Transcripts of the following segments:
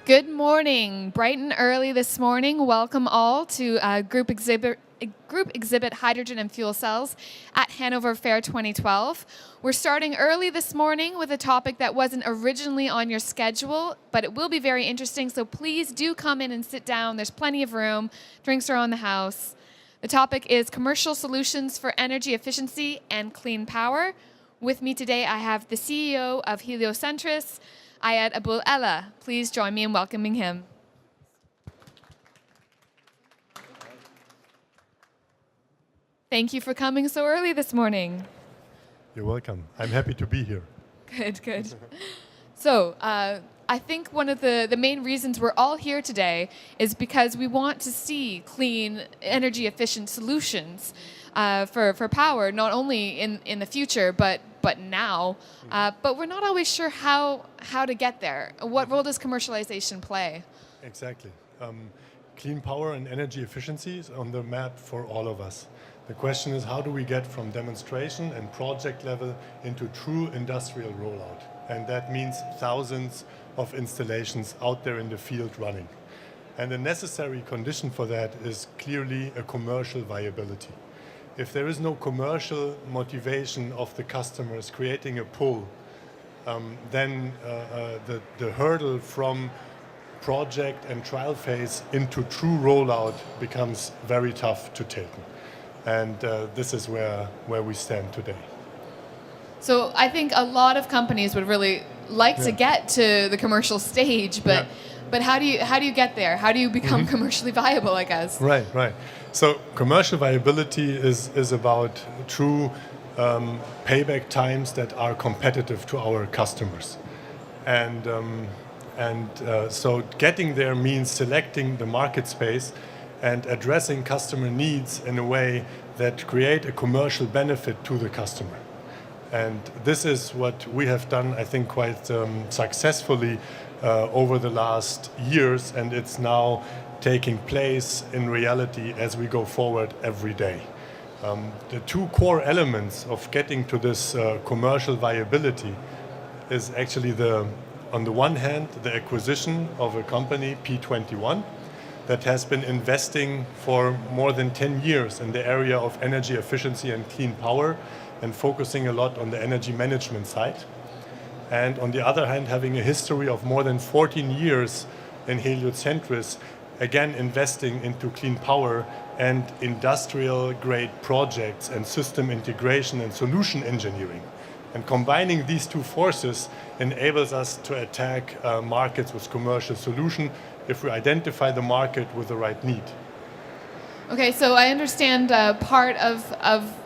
Good morning, bright and early this morning. Welcome all to group exhibit Hydrogen and Fuel Cells at Hanover Fair 2012. We're starting early this morning with a topic that wasn't originally on your schedule, but it will be very interesting, so please do come in and sit down. There's plenty of room. Drinks are on the house. The topic is commercial solutions for energy efficiency and clean power. With me today, I have the CEO of Heliocentris, Abul-Ella. Please join me in welcoming him. Thank you for coming so early this morning. You're welcome. I'm happy to be here. Good. So, I think one of the main reasons we're all here today is because we want to see clean, energy-efficient solutions for power, not only in the future, but now. But we're not always sure how to get there. What role does commercialization play? Exactly. Clean power and energy efficiency is on the map for all of us. The question is, how do we get from demonstration and project level into true industrial rollout? And that means thousands of installations out there in the field running. And the necessary condition for that is clearly a commercial viability. If there is no commercial motivation of the customers creating a pull, then the hurdle from project and trial phase into true rollout becomes very tough to take. And this is where we stand today. So I think a lot of companies would really like to get to the commercial stage, but how do you get there? How do you become commercially viable, I guess? Right. So commercial viability is about true payback times that are competitive to our customers. And so getting there means selecting the market space and addressing customer needs in a way that create a commercial benefit to the customer. And this is what we have done, I think, quite successfully over the last years, and it's now taking place in reality as we go forward every day. The two core elements of getting to this commercial viability is actually on the one hand, the acquisition of a company, P21, that has been investing for more than 10 years in the area of energy efficiency and clean power and focusing a lot on the energy management side. And on the other hand, having a history of more than 14 years in Heliocentris, again investing into clean power and industrial grade projects and system integration and solution engineering. And combining these two forces enables us to attack markets with commercial solution if we identify the market with the right need. Okay, so I understand part of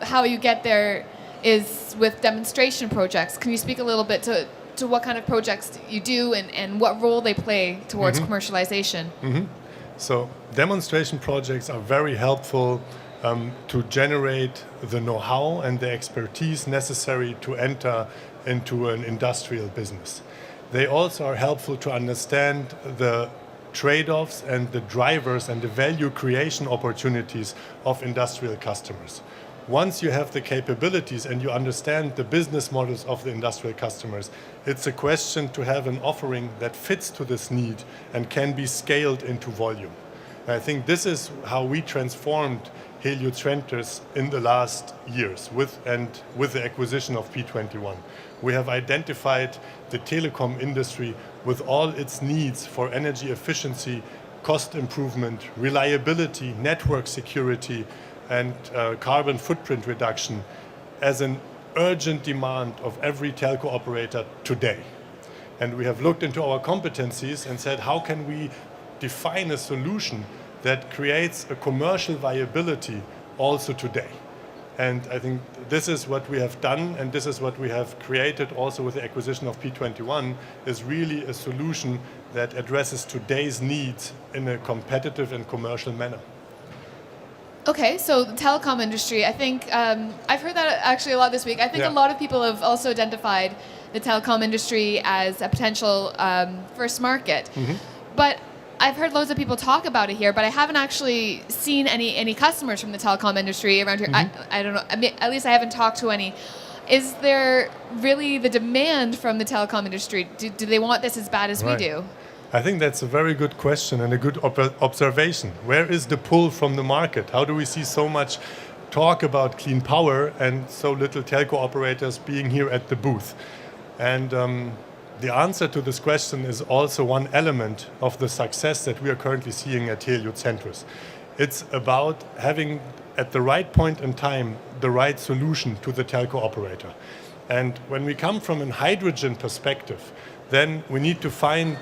how you get there is with demonstration projects. Can you speak a little bit to what kind of projects you do and what role they play towards commercialization? So demonstration projects are very helpful to generate the know-how and the expertise necessary to enter into an industrial business. They also are helpful to understand the trade-offs and the drivers and the value creation opportunities of industrial customers. Once you have the capabilities and you understand the business models of the industrial customers, it's a question to have an offering that fits to this need and can be scaled into volume. And I think this is how we transformed Heliocentris in the last years with the acquisition of P21. We have identified the telecom industry with all its needs for energy efficiency, cost improvement, reliability, network security, and carbon footprint reduction as an urgent demand of every telco operator today. And we have looked into our competencies and said, how can we define a solution that creates a commercial viability also today? And I think this is what we have done, and this is what we have created also with the acquisition of P21, is really a solution that addresses today's needs in a competitive and commercial manner. Okay, so the telecom industry, I think, I've heard that actually a lot this week. I think a lot of people have also identified the telecom industry as a potential first market. But I've heard loads of people talk about it here, but I haven't actually seen any customers from the telecom industry around here. I don't know, I mean, at least I haven't talked to any. Is there really the demand from the telecom industry? Do they want this as bad as we do? I think that's a very good question and a good observation. Where is the pull from the market? How do we see so much talk about clean power and so little telco operators being here at the booth? And the answer to this question is also one element of the success that we are currently seeing at Heliocentris. It's about having, at the right point in time, the right solution to the telco operator. And when we come from a hydrogen perspective, then we need to find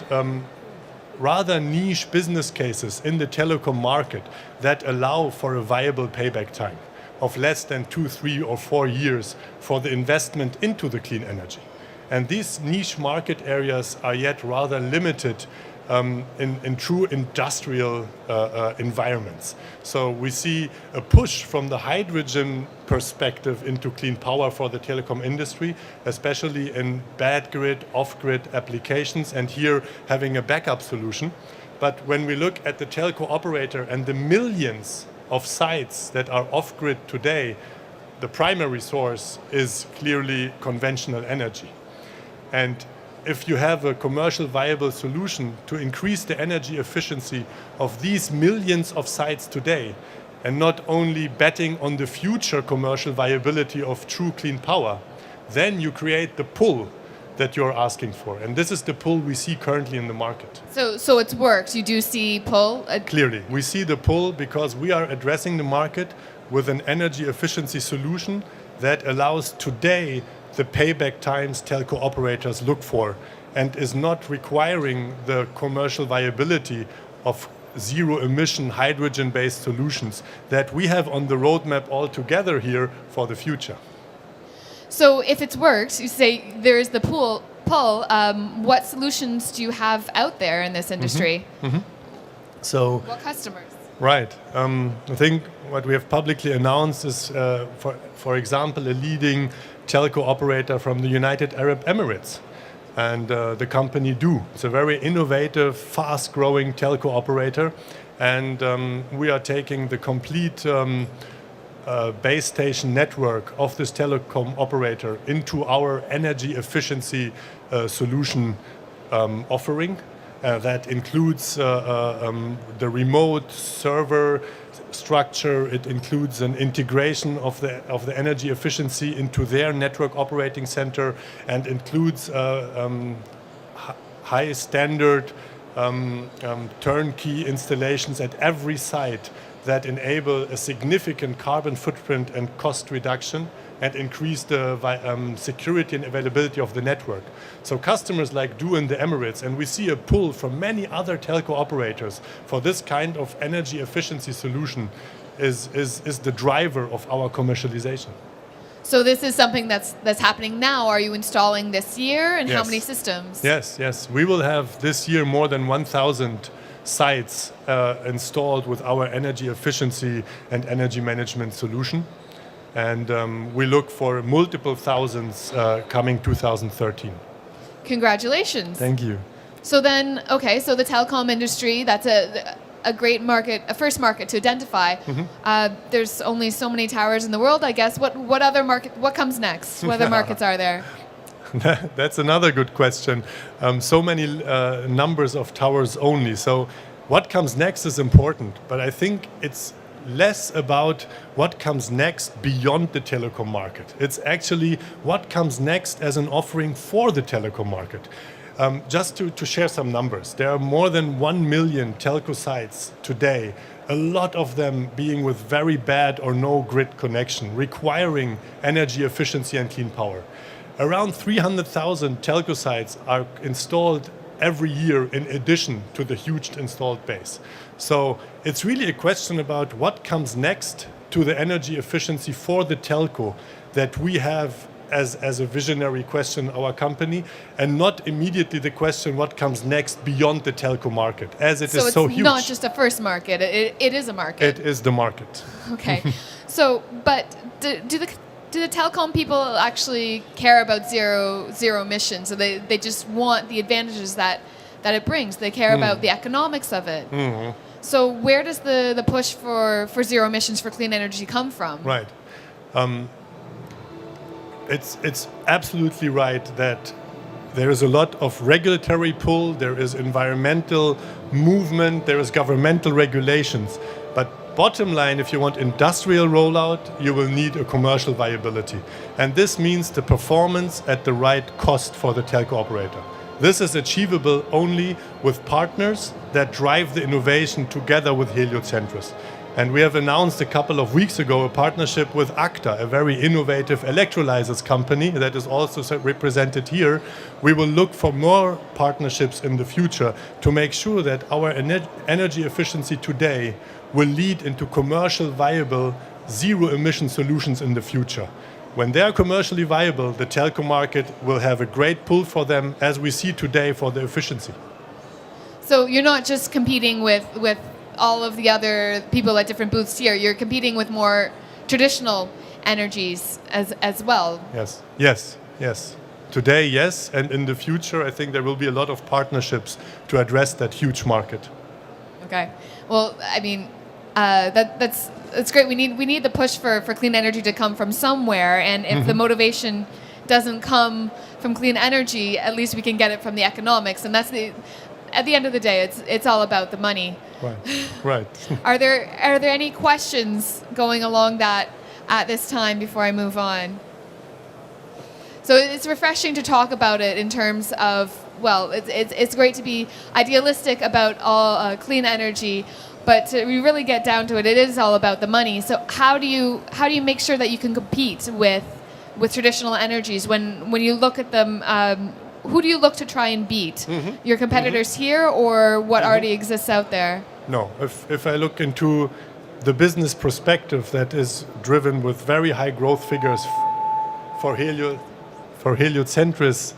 rather niche business cases in the telecom market that allow for a viable payback time of less than 2, 3, or 4 years for the investment into the clean energy. And these niche market areas are yet rather limited in true industrial environments. So we see a push from the hydrogen perspective into clean power for the telecom industry, especially in bad grid, off-grid applications, and here having a backup solution. But when we look at the telco operator and the millions of sites that are off-grid today, the primary source is clearly conventional energy. And if you have a commercial viable solution to increase the energy efficiency of these millions of sites today, and not only betting on the future commercial viability of true clean power, then you create the pull that you're asking for. And this is the pull we see currently in the market. So it's worked. You do see pull? Clearly, we see the pull because we are addressing the market with an energy efficiency solution that allows today the payback times telco operators look for, and is not requiring the commercial viability of zero-emission hydrogen-based solutions that we have on the roadmap altogether here for the future. So if it's worked, you say there is the pull. What solutions do you have out there in this industry? So, what customers? Right. I think what we have publicly announced is, for example, a leading telco operator from the United Arab Emirates, and the company DO. It's a very innovative, fast-growing telco operator, and we are taking the complete base station network of this telecom operator into our energy efficiency solution offering. That includes the remote server structure. It includes an integration of the energy efficiency into their network operating center, and includes high standard turnkey installations at every site that enable a significant carbon footprint and cost reduction, and increase the security and availability of the network. So customers like DO in the Emirates, and we see a pull from many other telco operators for this kind of energy efficiency solution, is the driver of our commercialization. So this is something that's happening now. Are you installing this year, and Yes. how many systems? Yes. We will have this year more than 1,000 sites installed with our energy efficiency and energy management solution. And we look for multiple thousands coming 2013. Congratulations. Thank you. So then, okay, so the telecom industry, that's a great market, a first market to identify. There's only so many towers in the world, I guess. What other market, what comes next? What other markets are there? That's another good question. So many numbers of towers only. So what comes next is important, but I think it's less about what comes next beyond the telecom market. It's actually what comes next as an offering for the telecom market. Just to share some numbers, there are more than 1 million telco sites today, a lot of them being with very bad or no grid connection, requiring energy efficiency and clean power. Around 300,000 telco sites are installed every year in addition to the huge installed base. So it's really a question about what comes next to the energy efficiency for the telco that we have as a visionary question in our company, and not immediately the question what comes next beyond the telco market, as it is so huge. So it's not just a first market, it is a market. It is the market. Okay. So, but do the telecom people actually care about zero emissions? So they just want the advantages that it brings. They care about the economics of it. So where does the push for zero emissions for clean energy come from? Right. It's absolutely right that there is a lot of regulatory pull, there is environmental movement, there is governmental regulations. But bottom line, if you want industrial rollout, you will need a commercial viability. And this means the performance at the right cost for the telco operator. This is achievable only with partners that drive the innovation together with Heliocentris. And we have announced a couple of weeks ago a partnership with ACTA, a very innovative electrolyzers company that is also represented here. We will look for more partnerships in the future to make sure that our energy efficiency today will lead into commercial viable zero-emission solutions in the future. When they are commercially viable, the telco market will have a great pull for them, as we see today for the efficiency. So you're not just competing with all of the other people at different booths here. You're competing with more traditional energies as well. Yes, yes, yes. Today, yes, and in the future, I think there will be a lot of partnerships to address that huge market. Okay. Well, I mean, that's great. We need the push for clean energy to come from somewhere, and if the motivation doesn't come from clean energy, at least we can get it from the economics, and that's at the end of the day, it's all about the money. Right. Right. Are there any questions going along that at this time before I move on? So it's refreshing to talk about it in terms of, well, it's great to be idealistic about all clean energy, but to really get down to it, it is all about the money. So how do you make sure that you can compete with traditional energies when you look at them? Who do you look to try and beat? Your competitors here, or what already exists out there? No, if I look into the business perspective that is driven with very high growth figures for Heliocentris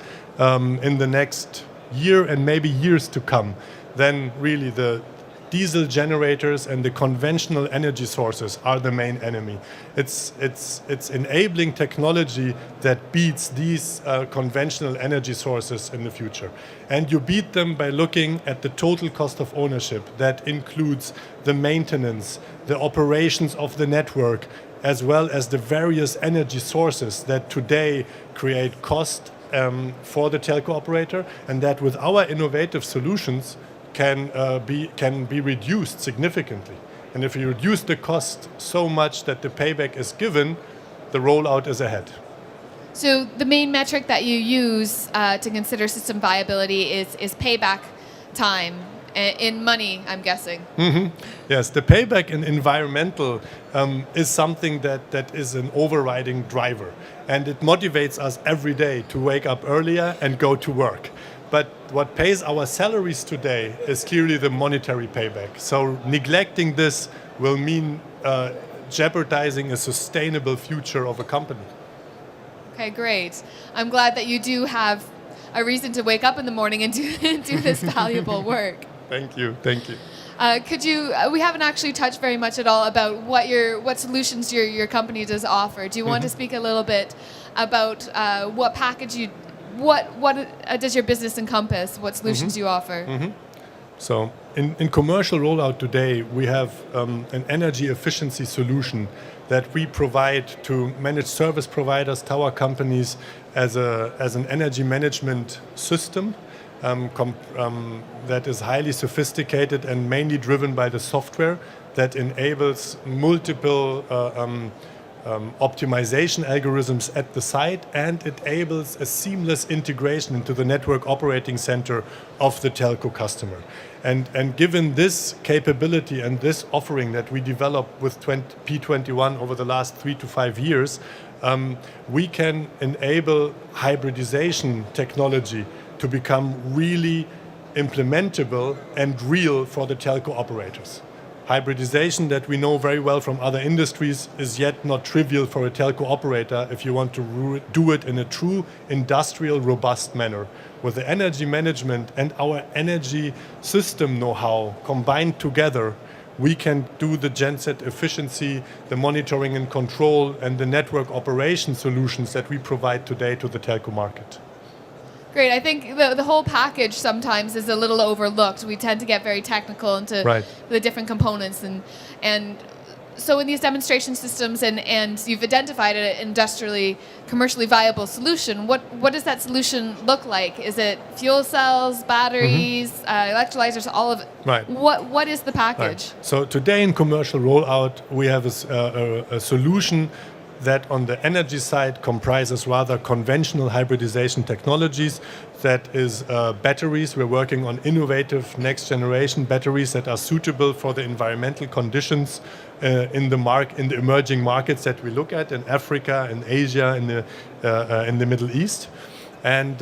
in the next year and maybe years to come, then really the diesel generators and the conventional energy sources are the main enemy. It's enabling technology that beats these conventional energy sources in the future. And you beat them by looking at the total cost of ownership. That includes the maintenance, the operations of the network, as well as the various energy sources that today create cost for the telco operator, and that with our innovative solutions can be reduced significantly. And if you reduce the cost so much that the payback is given, the rollout is ahead. So the main metric that you use to consider system viability is payback time in money, I'm guessing. Yes, the payback in environmental is something that is an overriding driver, and it motivates us every day to wake up earlier and go to work. But what pays our salaries today is clearly the monetary payback. So neglecting this will mean jeopardizing a sustainable future of a company. Okay, great. I'm glad that you do have a reason to wake up in the morning and do this valuable work. Thank you. Thank you. Could you? We haven't actually touched very much at all about what solutions your company does offer. Do you want to speak a little bit about what package you? What does your business encompass? What solutions you offer? So in commercial rollout today, we have an energy efficiency solution that we provide to managed service providers, tower companies, as an energy management system that is highly sophisticated and mainly driven by the software that enables multiple optimization algorithms at the site, and it enables a seamless integration into the network operating center of the telco customer. And given this capability and this offering that we developed with P21 over the last 3 to 5 years, we can enable hybridization technology to become really implementable and real for the telco operators. Hybridization that we know very well from other industries is yet not trivial for a telco operator if you want to do it in a true industrial robust manner. With the energy management and our energy system know-how combined together, we can do the genset efficiency, the monitoring and control, and the network operation solutions that we provide today to the telco market. Great. I think the whole package sometimes is a little overlooked. We tend to get very technical into the different components, and So in these demonstration systems, and you've identified an industrially, commercially viable solution, what does that solution look like? Is it fuel cells, batteries, electrolyzers, all of it? Right. What is the package? Right. So today in commercial rollout, we have a solution that on the energy side comprises rather conventional hybridization technologies. That is batteries. We're working on innovative next generation batteries that are suitable for the environmental conditions in the emerging markets that we look at in Africa, in Asia, in the Middle East. And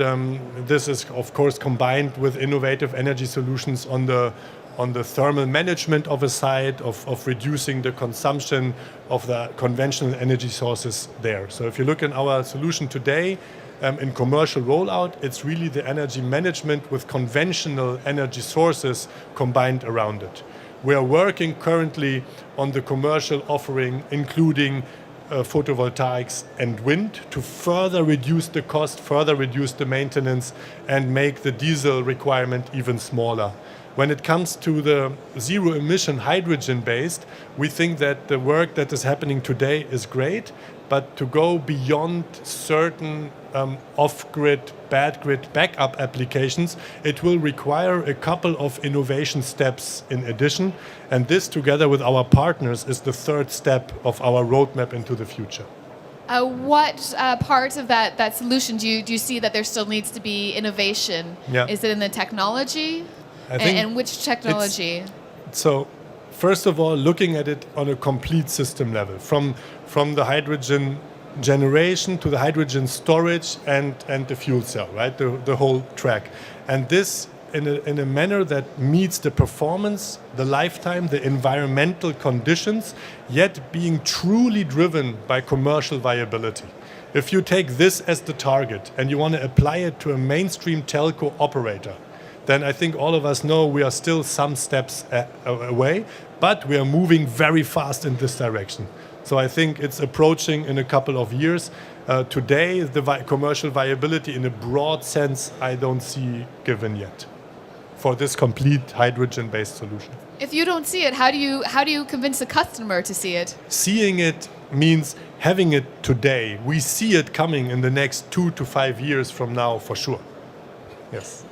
this is of course combined with innovative energy solutions on the thermal management of a site, of reducing the consumption of the conventional energy sources there. So if you look in our solution today, in commercial rollout, it's really the energy management with conventional energy sources combined around it. We are working currently on the commercial offering, including photovoltaics and wind, to further reduce the cost, further reduce the maintenance, and make the diesel requirement even smaller. When it comes to the zero-emission hydrogen-based, we think that the work that is happening today is great, but to go beyond certain off-grid, bad grid backup applications, it will require a couple of innovation steps in addition. And this, together with our partners, is the third step of our roadmap into the future. What part of that solution do you see that there still needs to be innovation? Yeah. Is it in the technology? And which technology? So, first of all, looking at it on a complete system level, from the hydrogen generation to the hydrogen storage and the fuel cell, right? The whole track. And this in a manner that meets the performance, the lifetime, the environmental conditions, yet being truly driven by commercial viability. If you take this as the target and you want to apply it to a mainstream telco operator, then I think all of us know we are still some steps away, but we are moving very fast in this direction. So I think it's approaching in a couple of years. Today, the commercial viability in a broad sense, I don't see given yet for this complete hydrogen-based solution. If you don't see it, how do you convince the customer to see it? Seeing it means having it today. We see it coming in the next 2 to 5 years from now, for sure. Yes.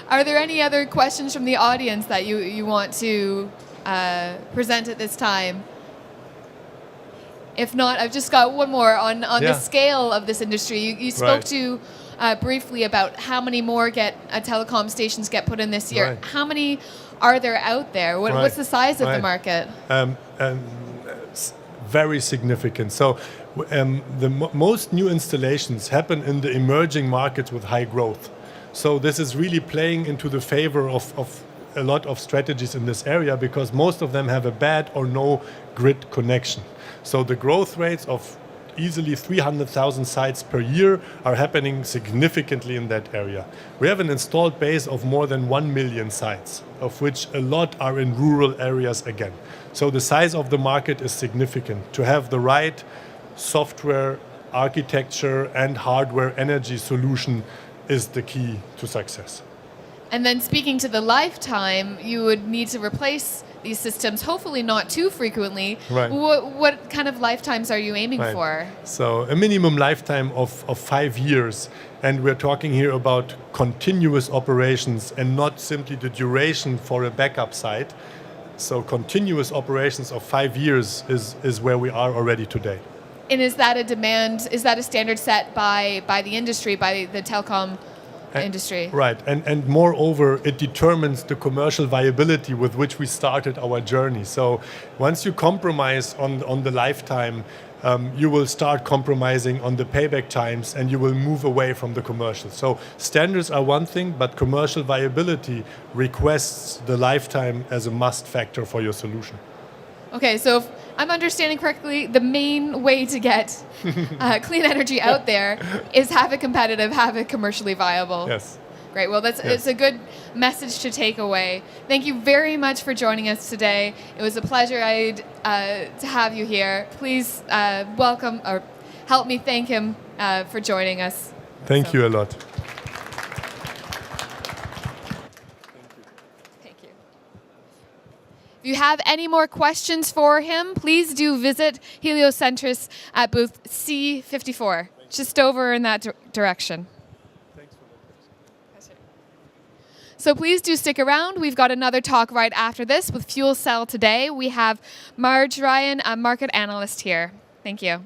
Are there any other questions from the audience that you want to present at this time? If not, I've just got one more on the scale of this industry. You spoke to briefly about how many more telecom stations get put in this year. Right. How many are there out there? What's the size of the market? Very significant. So most new installations happen in the emerging markets with high growth. So this is really playing into the favor of a lot of strategies in this area, because most of them have a bad or no grid connection. So the growth rates of easily 300,000 sites per year are happening significantly in that area. We have an installed base of more than 1 million sites, of which a lot are in rural areas again. So the size of the market is significant. To have the right software, architecture, and hardware energy solution is the key to success. And then speaking to the lifetime, you would need to replace these systems, hopefully not too frequently. Right. What kind of lifetimes are you aiming for? So a minimum lifetime of 5 years. And we're talking here about continuous operations and not simply the duration for a backup site. So continuous operations of 5 years is where we are already today. And is that a demand, is that a standard set by the industry, by the telecom industry? Right, and moreover, it determines the commercial viability with which we started our journey. So once you compromise on the lifetime, you will start compromising on the payback times, and you will move away from the commercial. So standards are one thing, but commercial viability requests the lifetime as a must factor for your solution. Okay, so if I'm understanding correctly, the main way to get clean energy out there is have it competitive, have it commercially viable. Yes. Great. Well, it's a good message to take away. Thank you very much for joining us today. It was a pleasure to have you here. Please welcome or help me thank him for joining us. Thank you a lot. If you have any more questions for him, please do visit Heliocentris at booth C54, just over in that direction. So please do stick around. We've got another talk right after this with Fuel Cell Today. We have Marge Ryan, a market analyst here. Thank you.